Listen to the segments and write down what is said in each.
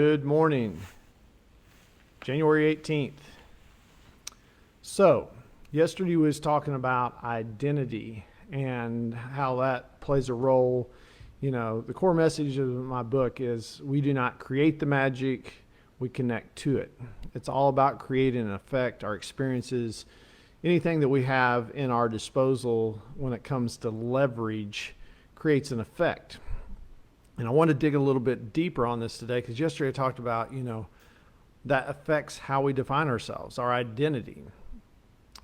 Good morning, January 18th. So, yesterday we was talking about identity and how that plays a role. The core message of my book is we do not create the magic, we connect to it. It's all about creating an effect, our experiences, anything that we have in our disposal when it comes to leverage creates an effect. And I want to dig a little bit deeper on this today because yesterday I talked about, that affects how we define ourselves, our identity.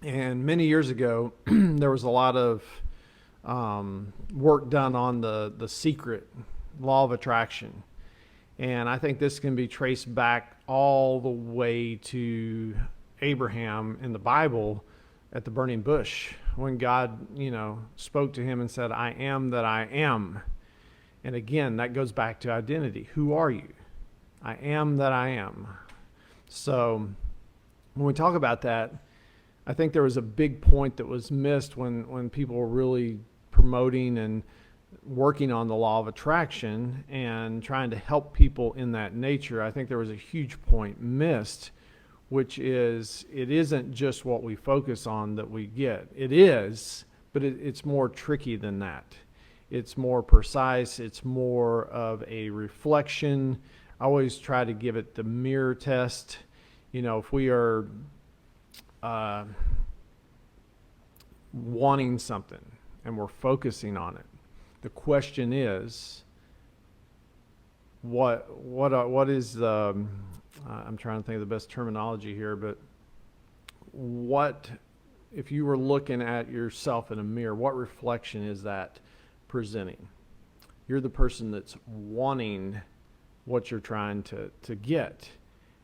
And many years ago, there was a lot of work done on the secret law of attraction. And I think this can be traced back all the way to Abraham in the Bible at the burning bush when God, spoke to him and said, I am that I am. And again, that goes back to identity. Who are you? I am that I am. So when we talk about that, I think there was a big point that was missed when people were really promoting and working on the law of attraction and trying to help people in that nature. I think there was a huge point missed, which is it isn't just what we focus on that we get. It is, but it's more tricky than that. It's more precise. It's more of a reflection. I always try to give it the mirror test. If we are wanting something and we're focusing on it, the question is, what is the? I'm trying to think of the best terminology here, but what if you were looking at yourself in a mirror? What reflection is that presenting? You're the person that's wanting what you're trying to get,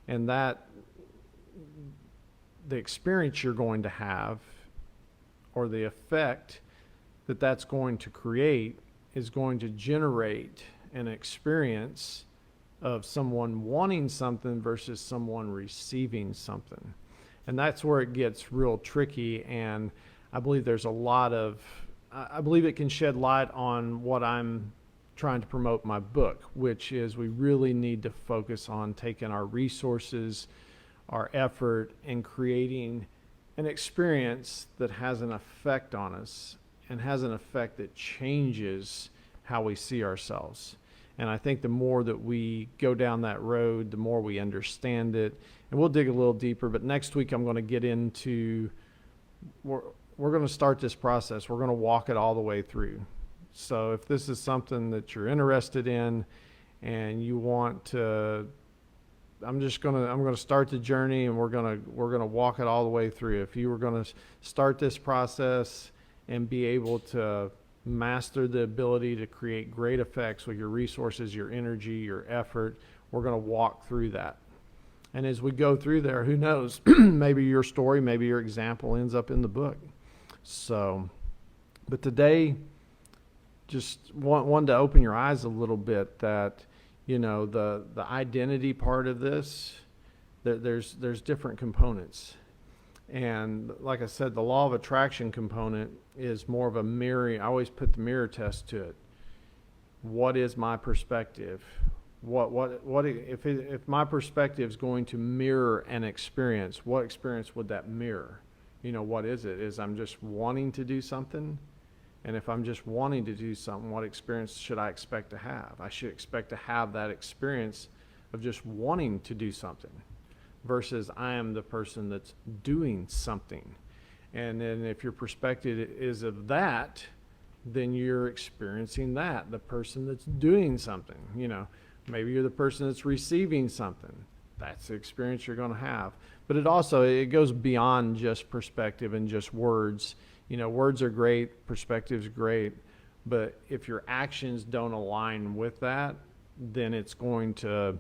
and that the experience you're going to have or the effect that's going to create is going to generate an experience of someone wanting something versus someone receiving something. And that's where it gets real tricky, and I believe I believe it can shed light on what I'm trying to promote in my book, which is we really need to focus on taking our resources, our effort, and creating an experience that has an effect on us and has an effect that changes how we see ourselves. And I think the more that we go down that road, the more we understand it. And we'll dig a little deeper, but next week I'm going to get into we're going to start this process. We're going to walk it all the way through. So if this is something that you're interested in and you want to, I'm going to start the journey, and we're going to walk it all the way through. If you were going to start this process and be able to master the ability to create great effects with your resources, your energy, your effort, we're going to walk through that. And as we go through there, who knows, maybe your story, maybe your example ends up in the book. So, but today, just wanted to open your eyes a little bit that, the identity part of this, there's different components. And like I said, the law of attraction component is more of a mirror. I always put the mirror test to it. What is my perspective? What if my perspective is going to mirror an experience? What experience would that mirror? What is it? Is I'm just wanting to do something? And if I'm just wanting to do something, what experience should I expect to have? I should expect to have that experience of just wanting to do something versus I am the person that's doing something. And then if your perspective is of that, then you're experiencing that, the person that's doing something. Maybe you're the person that's receiving something. That's the experience you're going to have. But it goes beyond just perspective and just words. Words are great, perspective's great, but if your actions don't align with that, then it's going to,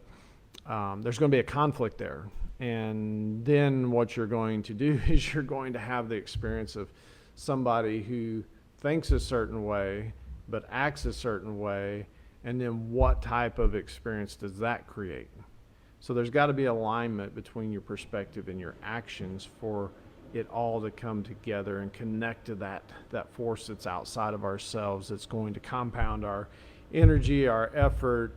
there's going to be a conflict there. And then what you're going to do is you're going to have the experience of somebody who thinks a certain way, but acts a certain way. And then what type of experience does that create? So there's got to be alignment between your perspective and your actions for it all to come together and connect to that force that's outside of ourselves that's going to compound our energy, our effort,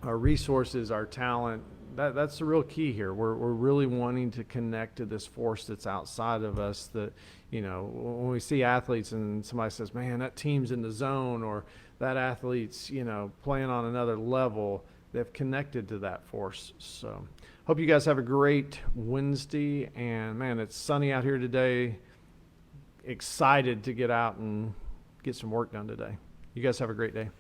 our resources, our talent. That's the real key here. We're really wanting to connect to this force that's outside of us. That, you know, when we see athletes and somebody says, "Man, that team's in the zone," or that athlete's, you know, playing on another level, they've connected to that force. So, hope you guys have a great Wednesday. And man, it's sunny out here today. Excited to get out and get some work done today. You guys have a great day.